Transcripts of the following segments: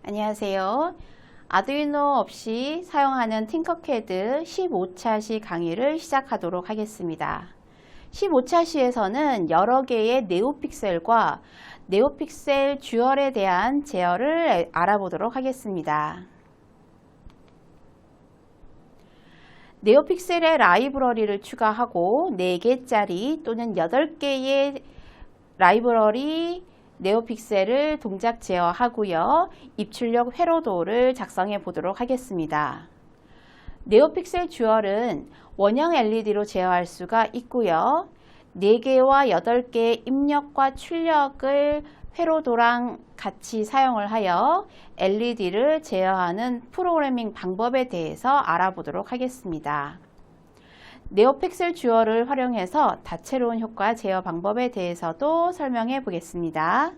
안녕하세요. 아두이노 없이 사용하는 팅커캐드 15차 시 강의를 시작하도록 하겠습니다. 15차 시에서는 여러 개의 네오픽셀과 네오픽셀 듀얼에 대한 제어를 알아보도록 하겠습니다. 네오픽셀의 라이브러리를 추가하고 4개짜리 또는 8개의 라이브러리 네오픽셀을 동작 제어하고요. 입출력 회로도를 작성해 보도록 하겠습니다. 네오픽셀 듀얼은 원형 LED로 제어할 수가 있고요. 4개와 8개의 입력과 출력을 회로도랑 같이 사용을 하여 LED를 제어하는 프로그래밍 방법에 대해서 알아보도록 하겠습니다. 네오픽셀 듀얼을 활용해서 다채로운 효과 제어 방법에 대해서도 설명해 보겠습니다.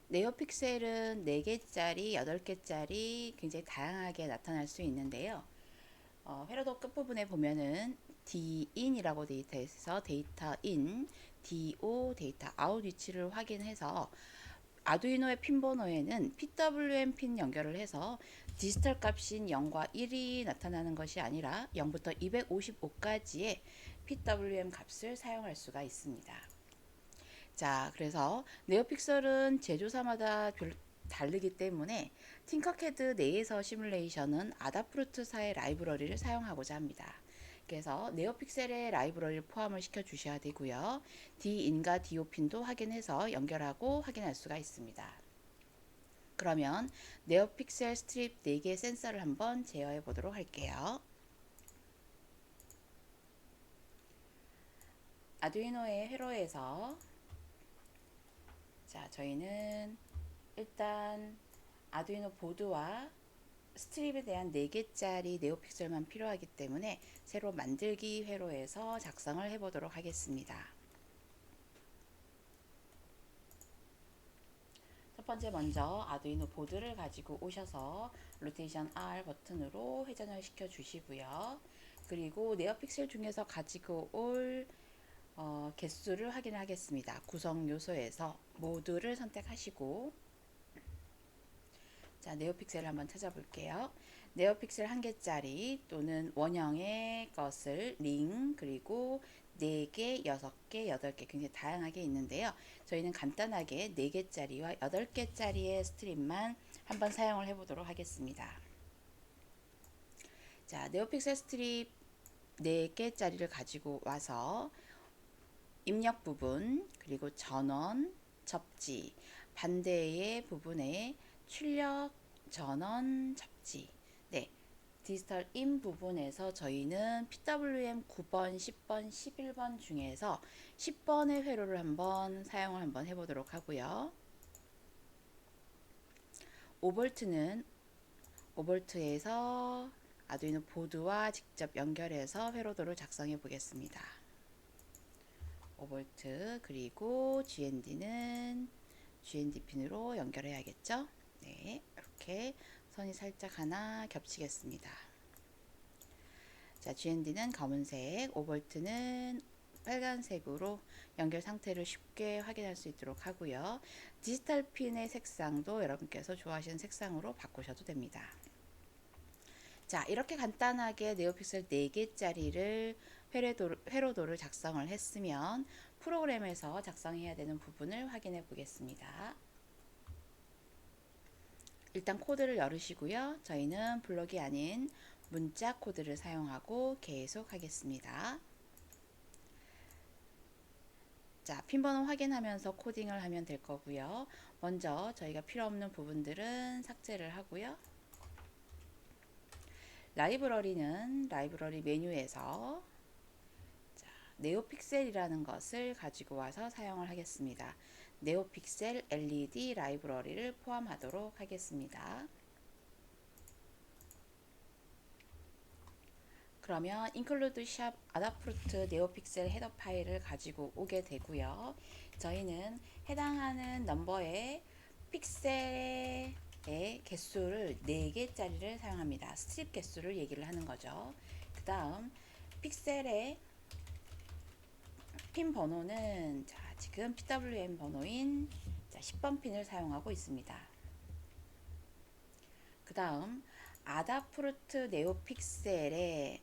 네오픽셀은 4개짜리, 8개짜리 굉장히 다양하게 나타날 수 있는데요. 회로도 끝부분에 보면은 DIN이라고 되어 있어서 데이터 인, DO, 데이터 아웃 위치를 확인해서 아두이노의 핀 번호에는 PWM 핀 연결을 해서 디지털 값인 0과 1이 나타나는 것이 아니라 0부터 255까지의 PWM 값을 사용할 수가 있습니다. 자, 그래서 네오픽셀은 제조사마다 다르기 때문에 팅커캐드 내에서 시뮬레이션은 아다프루트사의 라이브러리를 사용하고자 합니다. 그래서 네오픽셀의 라이브러리를 포함을 시켜 주셔야 되고요. D인과 DO핀도 확인해서 연결하고 확인할 수가 있습니다. 그러면 네오픽셀 스트립 4개 센서를 한번 제어해 보도록 할게요. 아두이노의 회로에서 자, 저희는 일단 아두이노 보드와 스트립에 대한 4개짜리 네오픽셀만 필요하기 때문에 새로 만들기 회로에서 작성을 해보도록 하겠습니다. 첫 번째 먼저 아두이노 보드를 가지고 오셔서 로테이션 R 버튼으로 회전을 시켜 주시고요. 그리고 네오픽셀 중에서 가지고 올 개수를 확인하겠습니다. 구성 요소에서 모드를 선택하시고 자, 네오픽셀을 한번 찾아볼게요. 네오픽셀 1개짜리 또는 원형의 것을 링 그리고 4개, 6개, 8개 굉장히 다양하게 있는데요. 저희는 간단하게 4개짜리와 8개짜리의 스트립만 한번 사용을 해보도록 하겠습니다. 자, 네오픽셀 스트립 4개짜리를 가지고 와서 입력 부분 그리고 전원, 접지, 반대의 부분에 출력, 전원, 접지 네, 디지털 인 부분에서 저희는 PWM 9번, 10번, 11번 중에서 10번의 회로를 한번 사용을 한번 해보도록 하고요. 5V는 5V에서 아두이노 보드와 직접 연결해서 회로도를 작성해 보겠습니다. 5V 그리고 GND는 GND 핀으로 연결해야겠죠. 네, 이렇게 선이 살짝 하나 겹치겠습니다. 자, GND는 검은색, 5V는 빨간색으로 연결 상태를 쉽게 확인할 수 있도록 하고요. 디지털 핀의 색상도 여러분께서 좋아하시는 색상으로 바꾸셔도 됩니다. 자, 이렇게 간단하게 네오픽셀 4개짜리를 회로도를 작성을 했으면 프로그램에서 작성해야 되는 부분을 확인해 보겠습니다. 일단 코드를 열으시고요. 저희는 블록이 아닌 문자 코드를 사용하고 계속 하겠습니다. 자, 핀번호 확인하면서 코딩을 하면 될 거고요. 먼저 저희가 필요 없는 부분들은 삭제를 하고요. 라이브러리는 라이브러리 메뉴에서 자, 네오픽셀이라는 것을 가지고 와서 사용을 하겠습니다. 네오픽셀 LED 라이브러리를 포함하도록 하겠습니다. 그러면 include shop adafruit 네오픽셀 헤더 파일을 가지고 오게 되고요. 저희는 해당하는 넘버의 픽셀의 개수를 4개짜리를 사용합니다. 스트립 개수를 얘기를 하는 거죠. 그 다음 픽셀의 핀 번호는 자, 지금 PWM 번호인 자, 10번 핀을 사용하고 있습니다. 그 다음 아다프루트 네오픽셀의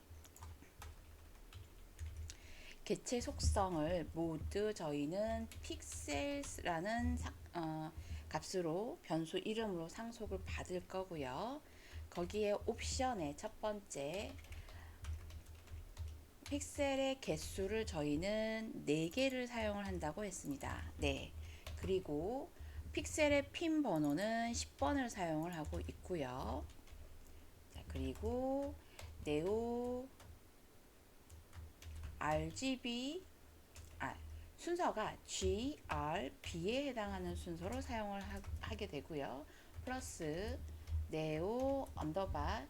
개체 속성을 모두 저희는 픽셀스라는 값으로 변수 이름으로 상속을 받을 거고요. 거기에 옵션의 첫 번째 픽셀의 개수를 저희는 4개를 사용을 한다고 했습니다. 네. 그리고 픽셀의 핀 번호는 10번을 사용을 하고 있고요. 자, 그리고 네오 RGB 순서가 GRB에 해당하는 순서로 사용을 하게 되고요. 플러스 네오 언더바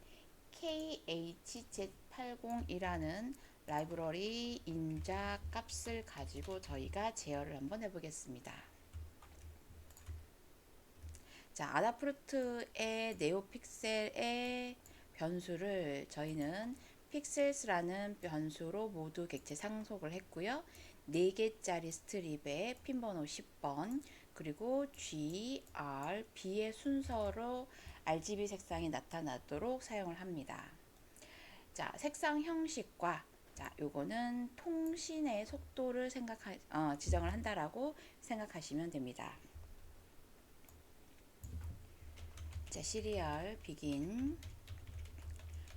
KHZ80이라는 라이브러리 인자 값을 가지고 저희가 제어를 한번 해보겠습니다. 자, 아다프루트의 네오픽셀의 변수를 저희는 픽셀스라는 변수로 모두 객체 상속을 했고요. 4개짜리 스트립에 핀번호 10번 그리고 GRB의 순서로 RGB 색상이 나타나도록 사용을 합니다. 자, 색상 형식과 자, 요거는 통신의 속도를 지정을 한다라고 생각하시면 됩니다. 자, 시리얼 비긴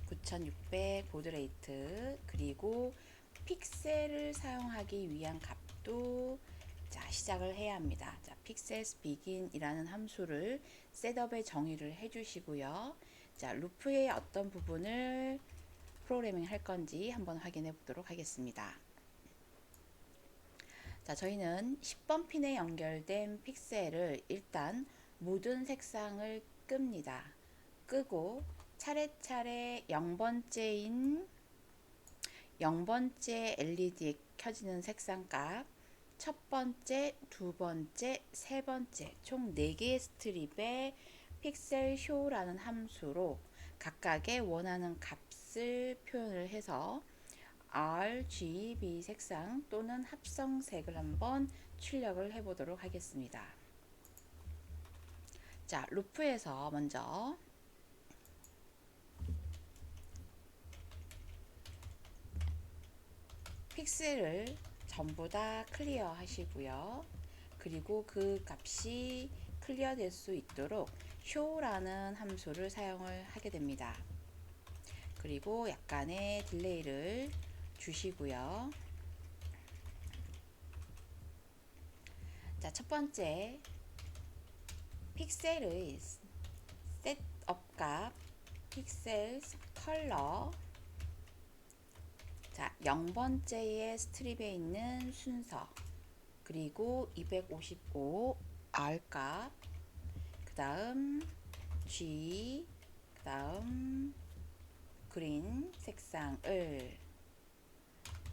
9600 보드레이트 그리고 픽셀을 사용하기 위한 값도 자, 시작을 해야 합니다. 자, 픽셀스 비긴이라는 함수를 셋업에 정의를 해 주시고요. 자, 루프의 어떤 부분을 프로그래밍 할 건지 한번 확인해 보도록 하겠습니다. 자, 저희는 10번 핀에 연결된 픽셀을 일단 모든 색상을 끕니다. 끄고 차례차례 0번째인 0번째 LED에 켜지는 색상값 첫 번째, 두 번째, 세 번째 총 4개의 스트립에 픽셀 쇼라는 함수로 각각의 원하는 값을 표현을 해서 RGB 색상 또는 합성색을 한번 출력을 해 보도록 하겠습니다. 자, 루프에서 먼저 픽셀을 전부 다 클리어 하시고요. 그리고 그 값이 클리어 될 수 있도록 show라는 함수를 사용을 하게 됩니다. 그리고 약간의 딜레이를 주시고요. 자, 첫 번째 픽셀의 셋업 값 픽셀 컬러 자, 0번째의 스트립에 있는 순서 그리고 255 R 값 그 다음 G 그 다음 그린 색상을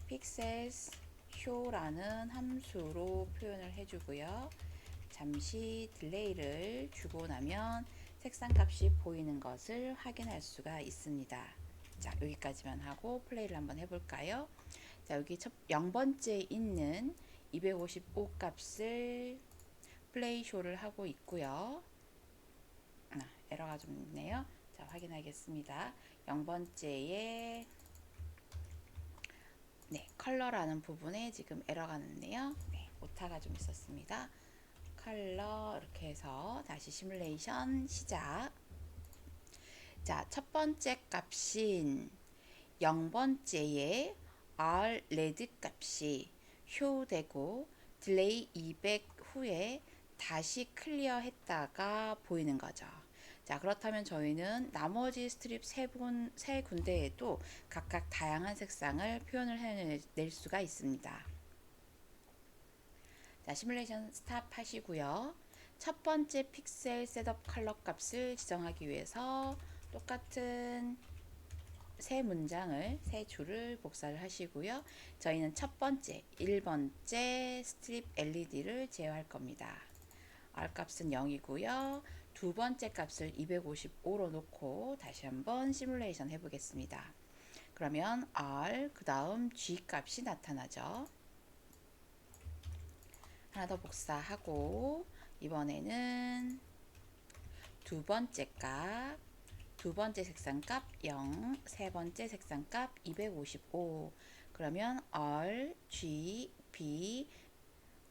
픽셀스 show라는 함수로 표현을 해주고요. 잠시 딜레이를 주고 나면 색상 값이 보이는 것을 확인할 수가 있습니다. 자, 여기까지만 하고 플레이를 한번 해볼까요? 자, 여기 0번째 있는 255 값을 플레이 쇼를 하고 있고요. 에러가 좀 있네요. 자, 확인하겠습니다. 0번째에 네, 컬러라는 부분에 지금 에러가 났네요. 네, 오타가 좀 있었습니다. 컬러 이렇게 해서 다시 시뮬레이션 시작. 자, 첫 번째 값인 0번째의 R 레드 값이 쇼되고 딜레이 200 후에 다시 클리어 했다가 보이는 거죠. 자, 그렇다면 저희는 나머지 스트립 세 군데에도 각각 다양한 색상을 표현을 해낼 수가 있습니다. 자, 시뮬레이션 스탑 하시고요. 첫 번째 픽셀 셋업 컬러 값을 지정하기 위해서 똑같은 세 문장을 세 줄을 복사를 하시고요. 저희는 첫 번째 1번째 스트립 LED를 제어할 겁니다. R 값은 0이고요. 두 번째 값을 255로 놓고 다시 한번 시뮬레이션 해보겠습니다. 그러면 R 그 다음 G 값이 나타나죠. 하나 더 복사하고 이번에는 두 번째 색상 값 0, 세 번째 색상 값 255. 그러면 R, G, B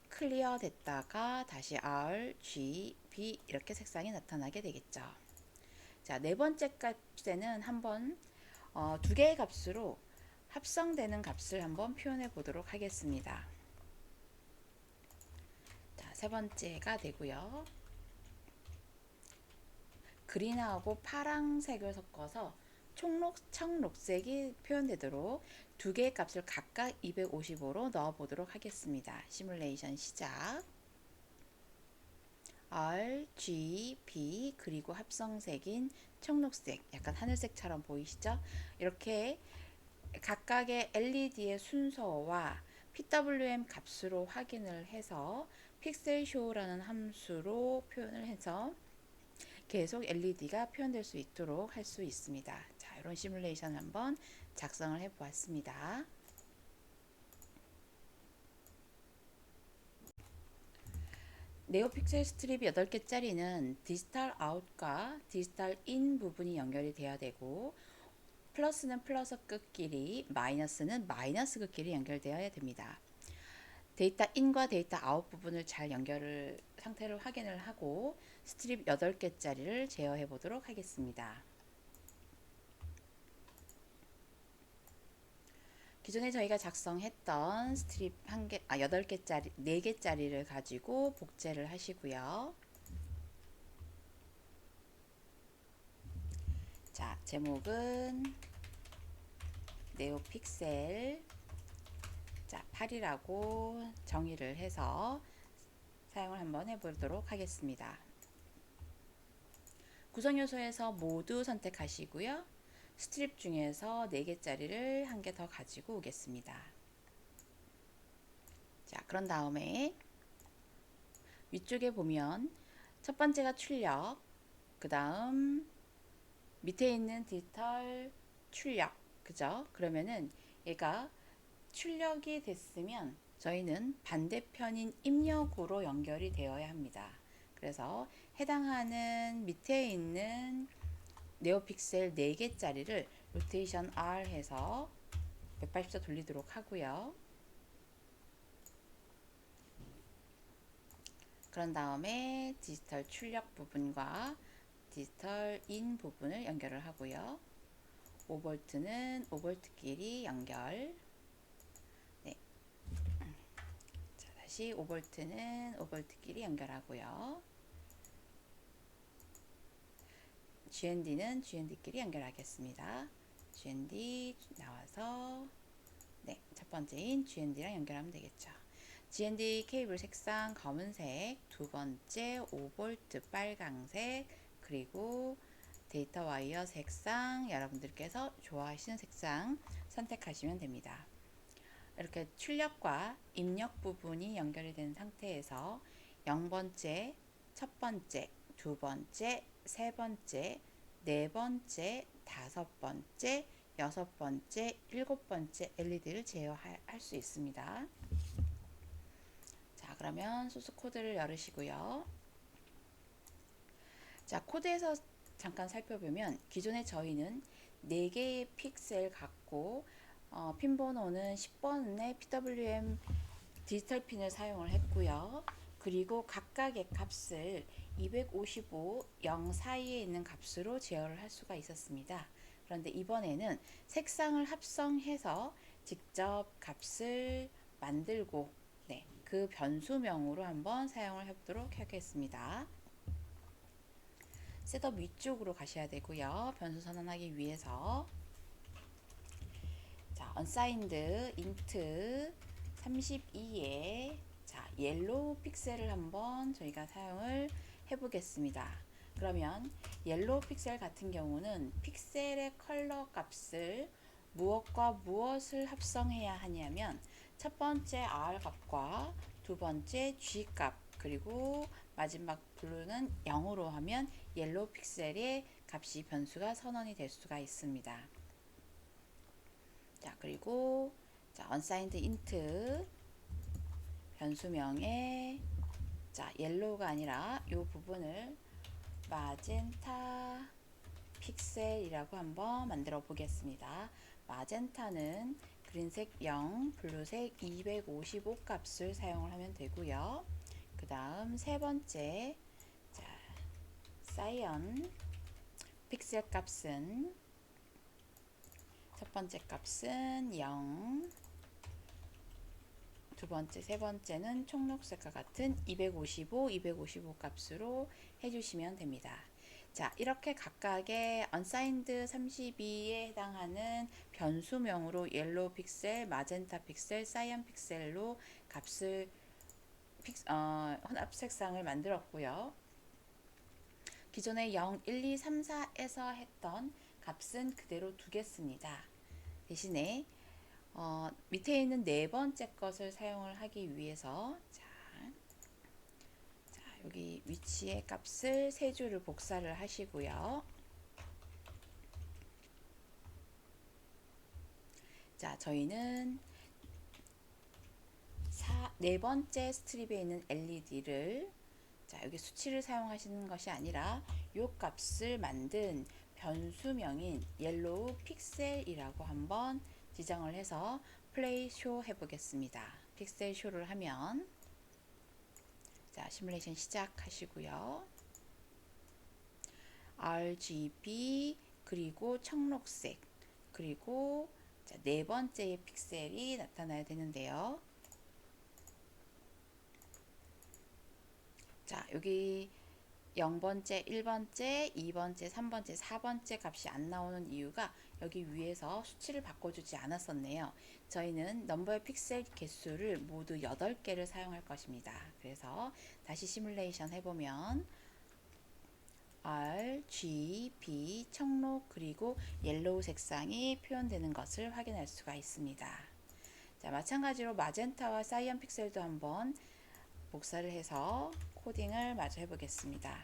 클리어 됐다가 다시 R, G, B 이렇게 색상이 나타나게 되겠죠. 자, 네 번째 값에는 한번 두 개의 값으로 합성되는 값을 한번 표현해 보도록 하겠습니다. 자, 세 번째가 되고요. 그린하고 파랑색을 섞어서 청록색이 표현되도록 두 개의 값을 각각 255로 넣어 보도록 하겠습니다. 시뮬레이션 시작. R, G, B 그리고 합성색인 청록색, 약간 하늘색처럼 보이시죠? 이렇게 각각의 LED의 순서와 PWM 값으로 확인을 해서 픽셀 쇼라는 함수로 표현을 해서 계속 LED가 표현될 수 있도록 할 수 있습니다. 자, 이런 시뮬레이션 한번 작성을 해 보았습니다. 네오픽셀 스트립 8개짜리는 디지털 아웃과 디지털 인 부분이 연결이 돼야 되고 플러스는 플러스 끝끼리 마이너스는 마이너스 끝끼리 연결되어야 됩니다. 데이터 인과 데이터 아웃 부분을 잘 상태를 확인을 하고 스트립 8개짜리를 제어해 보도록 하겠습니다. 기존에 저희가 작성했던 스트립 8개짜리, 4개짜리를 가지고 복제를 하시고요. 자, 제목은 네오픽셀 8이라고 정의를 해서 사용을 한번 해보도록 하겠습니다. 구성 요소에서 모두 선택하시고요. 스트립 중에서 4개짜리를 한 개 더 가지고 오겠습니다. 자, 그런 다음에 위쪽에 보면 첫 번째가 출력, 그 다음 밑에 있는 디지털 출력, 그죠? 그러면은 얘가 출력이 됐으면 저희는 반대편인 입력으로 연결이 되어야 합니다. 그래서 해당하는 밑에 있는 네오픽셀 4개짜리를 로테이션 R 해서 180도 돌리도록 하고요. 그런 다음에 디지털 출력 부분과 디지털 인 부분을 연결을 하고요. 5V는 5V끼리 연결. 네. 자, 다시 5V는 5V끼리 연결하고요. GND는 GND끼리 연결하겠습니다. GND 나와서 네, 첫 번째인 GND랑 연결하면 되겠죠. GND 케이블 색상 검은색, 두 번째 5V 빨강색, 그리고 데이터 와이어 색상 여러분들께서 좋아하시는 색상 선택하시면 됩니다. 이렇게 출력과 입력 부분이 연결이 된 상태에서 0번째, 첫 번째, 두 번째, 세 번째, 네 번째, 다섯 번째, 여섯 번째, 일곱 번째 LED를 제어할 수 있습니다. 자, 그러면 소스 코드를 열으시고요. 자, 코드에서 잠깐 살펴보면 기존에 저희는 4개의 픽셀 갖고 핀 번호는 10번의 PWM 디지털 핀을 사용을 했고요. 그리고 각각의 값을 255, 0 사이에 있는 값으로 제어를 할 수가 있었습니다. 그런데 이번에는 색상을 합성해서 직접 값을 만들고 네, 그 변수명으로 한번 사용을 해보도록 하겠습니다. 셋업 위쪽으로 가셔야 되고요. 변수 선언하기 위해서 자, unsigned int 32에 자, 옐로우 픽셀을 한번 저희가 사용을 해보겠습니다. 그러면 옐로우 픽셀 같은 경우는 픽셀의 컬러 값을 무엇과 무엇을 합성해야 하냐면 첫 번째 R 값과 두 번째 G 값 그리고 마지막 블루는 0으로 하면 옐로우 픽셀의 값이 변수가 선언이 될 수가 있습니다. 자, 그리고 자, unsigned int 변수명에 자, 옐로우가 아니라 이 부분을 마젠타 픽셀이라고 한번 만들어 보겠습니다. 마젠타는 그린색 0, 블루색 255 값을 사용을 하면 되고요. 그 다음 세 번째, 자, 사이언 픽셀 값은 첫 번째 값은 0, 두 번째, 세 번째는 총록색과 같은 255, 255 값으로 해주시면 됩니다. 자, 이렇게 각각의 unsigned 32에 해당하는 변수명으로 옐로우 픽셀, 마젠타 픽셀, 사이언 픽셀로 값을 혼합 색상을 만들었고요. 기존에 0, 1, 2, 3, 4에서 했던 값은 그대로 두겠습니다. 대신에 밑에 있는 네 번째 것을 사용을 하기 위해서 자, 여기 위치의 값을 세 줄을 복사를 하시고요. 자, 저희는 네 번째 스트립에 있는 LED를 자, 여기 수치를 사용하시는 것이 아니라 이 값을 만든 변수명인 옐로우 픽셀이라고 한번 지정을 해서 플레이 쇼 해보겠습니다. 픽셀 쇼를 하면 자, 시뮬레이션 시작하시고요. RGB 그리고 청록색 그리고 자, 네 번째의 픽셀이 나타나야 되는데요. 자, 여기 0번째, 1번째, 2번째, 3번째, 4번째 값이 안 나오는 이유가 여기 위에서 수치를 바꿔주지 않았었네요. 저희는 넘버의 픽셀 개수를 모두 8개를 사용할 것입니다. 그래서 다시 시뮬레이션 해보면 R, G, B, 청록 그리고 옐로우 색상이 표현되는 것을 확인할 수가 있습니다. 자, 마찬가지로 마젠타와 사이언 픽셀도 한번 복사를 해서 코딩을 마저 해보겠습니다.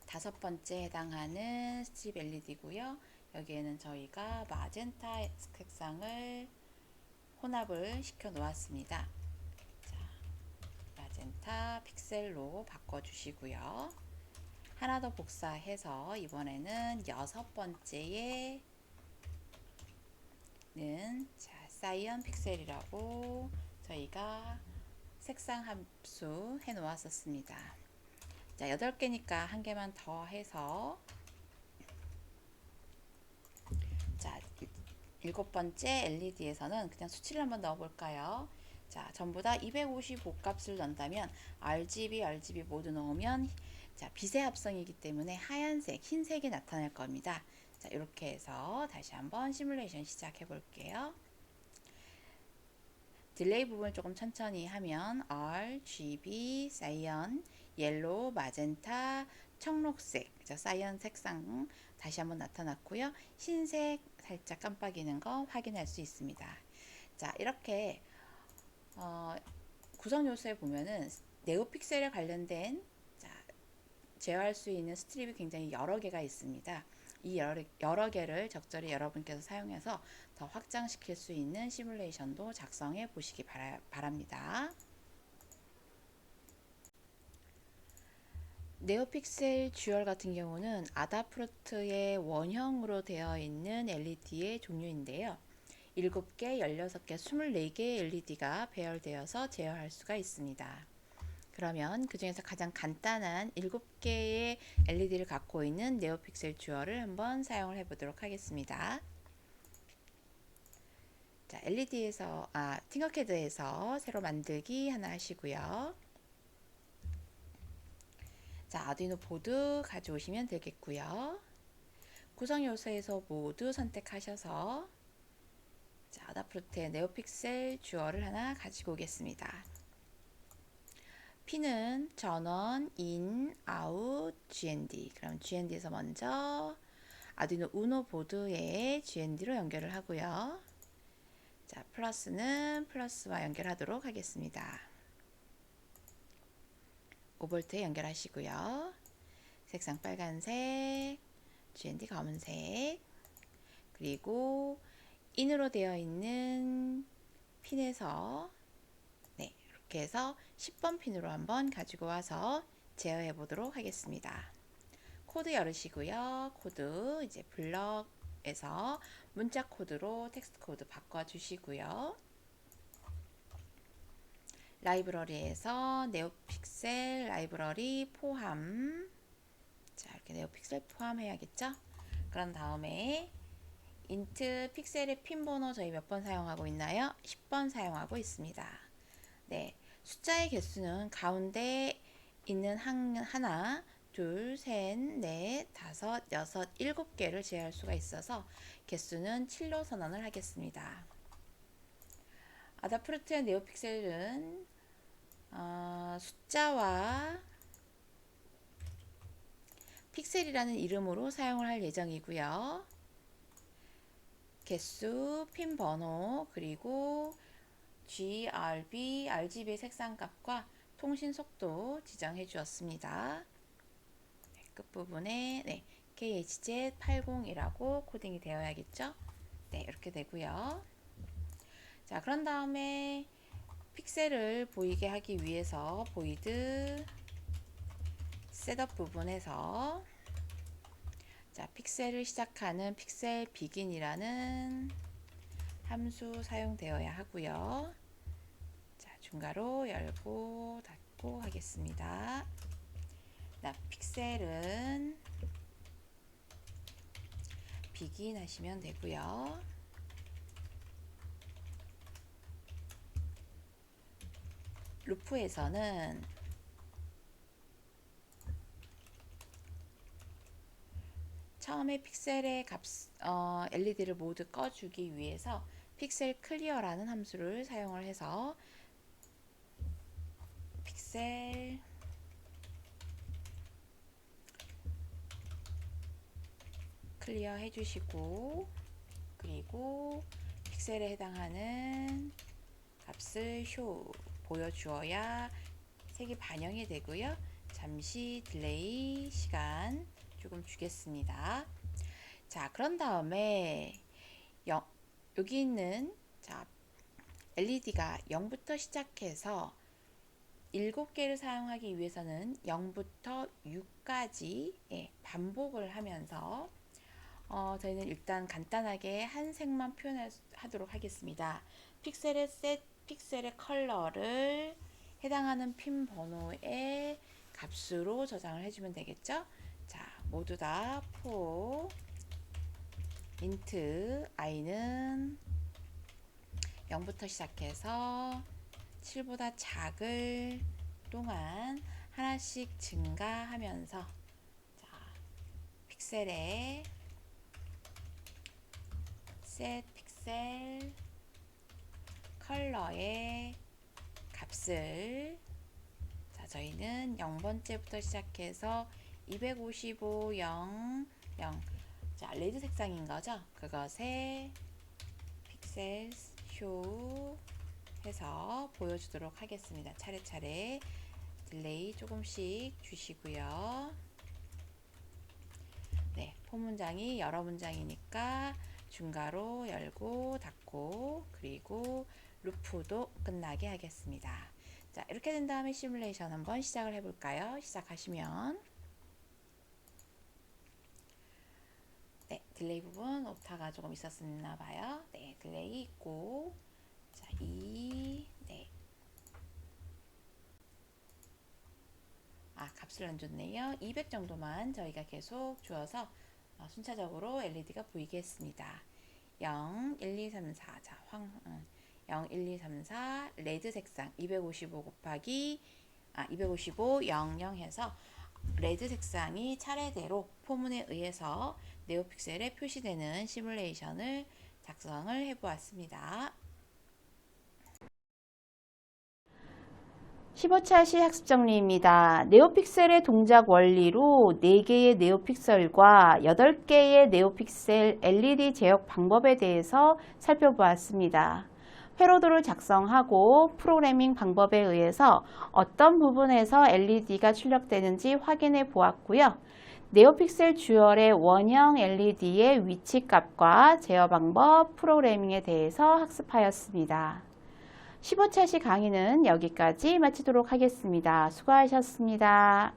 다섯 번째 해당하는 스트립 LED고요. 여기에는 저희가 마젠타 색상을 혼합을 시켜 놓았습니다. 자, 마젠타 픽셀로 바꿔주시고요. 하나 더 복사해서 이번에는 여섯 번째에는 자, 사이언 픽셀이라고 저희가 색상 함수 해 놓았었습니다. 자, 8개니까 한 개만 더 해서 자, 일곱 번째 LED에서는 그냥 수치를 한번 넣어 볼까요? 자, 전부 다 255 값을 넣는다면 RGB 모두 넣으면 자, 빛의 합성이기 때문에 하얀색, 흰색이 나타날 겁니다. 자, 이렇게 해서 다시 한번 시뮬레이션 시작해 볼게요. 딜레이 부분을 조금 천천히 하면 RGB, 사이언, 옐로우, 마젠타, 청록색, 사이언 색상 다시 한번 나타났고요. 흰색 살짝 깜빡이는 거 확인할 수 있습니다. 자, 이렇게 구성 요소에 보면은 네오픽셀에 관련된 자, 제어할 수 있는 스트립이 굉장히 여러 개가 있습니다. 이 여러 개를 적절히 여러분께서 사용해서 더 확장시킬 수 있는 시뮬레이션도 작성해 보시기 바랍니다. 네오픽셀 듀얼 같은 경우는 아다프루트의 원형으로 되어 있는 LED의 종류인데요. 7개, 16개, 24개의 LED가 배열되어서 제어할 수가 있습니다. 그러면 그 중에서 가장 간단한 7개의 LED를 갖고 있는 네오픽셀 듀얼을 한번 사용을 해보도록 하겠습니다. 자, 팅커캐드에서 새로 만들기 하나 하시고요. 자, 아두이노 보드 가져오시면 되겠고요. 구성 요소에서 모두 선택하셔서 자, 아다프루트의 네오픽셀 듀얼을 하나 가지고 오겠습니다. P는 전원, 인, 아웃, GND. 그럼 GND에서 먼저 아두이노 우노 보드에 GND로 연결을 하고요. 자, 플러스는 플러스와 연결하도록 하겠습니다. 5V에 연결하시고요. 색상 빨간색, GND 검은색, 그리고 인으로 되어 있는 핀에서 네, 시작해서 10번 핀으로 한번 가지고 와서 제어해 보도록 하겠습니다. 코드 열으시고요. 코드 이제 블럭에서 문자 코드로 텍스트 코드 바꿔주시고요. 라이브러리에서 네오픽셀 라이브러리 포함, 자 이렇게 네오픽셀 포함해야겠죠. 그런 다음에 인트 픽셀의 핀 번호 저희 몇 번 사용하고 있나요? 10번 사용하고 있습니다. 네, 숫자의 개수는 가운데 있는 하나, 둘, 셋, 넷, 다섯, 여섯, 일곱 개를 제외할 수가 있어서 개수는 7로 선언을 하겠습니다. 아다프루트의 네오픽셀은 숫자와 픽셀이라는 이름으로 사용을 할 예정이고요. 개수, 핀 번호, 그리고 GRB, RGB 색상값과 통신 속도 지정해 주었습니다. 네, 끝부분에 KHZ80이라고 코딩이 되어야겠죠. 네, 이렇게 되고요. 자, 그런 다음에 픽셀을 보이게 하기 위해서 보이드 셋업 부분에서 자, 픽셀을 시작하는 픽셀 비긴이라는 함수 사용되어야 하고요. 자, 중괄호 열고 닫고 하겠습니다. 픽셀은 비긴 하시면 되고요. 루프에서는 처음에 픽셀의 LED를 모두 꺼주기 위해서 픽셀 클리어라는 함수를 사용을 해서 픽셀 클리어 해주시고, 그리고 픽셀에 해당하는 값을 보여주어야 색이 반영이 되고요. 잠시 딜레이 시간 조금 주겠습니다. 자, 그런 다음에 여기 있는 LED가 0부터 시작해서 7개를 사용하기 위해서는 0부터 6까지 반복을 하면서 저희는 일단 간단하게 한 색만 표현하도록 하겠습니다. 픽셀의 컬러를 해당하는 핀 번호의 값으로 저장을 해주면 되겠죠. 자, 모두 다 for int i는 0부터 시작해서 7보다 작을 동안 하나씩 증가하면서 자, 픽셀의 set 픽셀 컬러의 값을 자, 저희는 0번째부터 시작해서 255, 0, 0 자, 레드 색상인 거죠. 그것에 픽셀 쇼 해서 보여주도록 하겠습니다. 차례차례 딜레이 조금씩 주시고요. 네, 포문장이 여러 문장이니까 중괄호 열고 닫고, 그리고 루프도 끝나게 하겠습니다. 자, 이렇게 된 다음에 시뮬레이션 한번 시작을 해볼까요? 시작하시면 네, 딜레이 부분 오타가 조금 있었나 봐요. 네, 딜레이 있고, 자, 네. 값을 안 줬네요. 200 정도만 저희가 계속 주어서 순차적으로 LED가 보이게 했습니다. 0, 1, 2, 3, 4. 자, 0, 1, 2, 3, 4. 레드 색상 255 곱하기 255, 0, 0 해서 레드 색상이 차례대로 포문에 의해서 네오픽셀에 표시되는 시뮬레이션을 작성을 해보았습니다. 15차 시 학습 정리입니다. 네오픽셀의 동작 원리로 4개의 네오픽셀과 8개의 네오픽셀 LED 제어 방법에 대해서 살펴보았습니다. 회로도를 작성하고 프로그래밍 방법에 의해서 어떤 부분에서 LED가 출력되는지 확인해 보았고요. 네오픽셀 듀얼의 원형 LED의 위치값과 제어 방법, 프로그래밍에 대해서 학습하였습니다. 15차시 강의는 여기까지 마치도록 하겠습니다. 수고하셨습니다.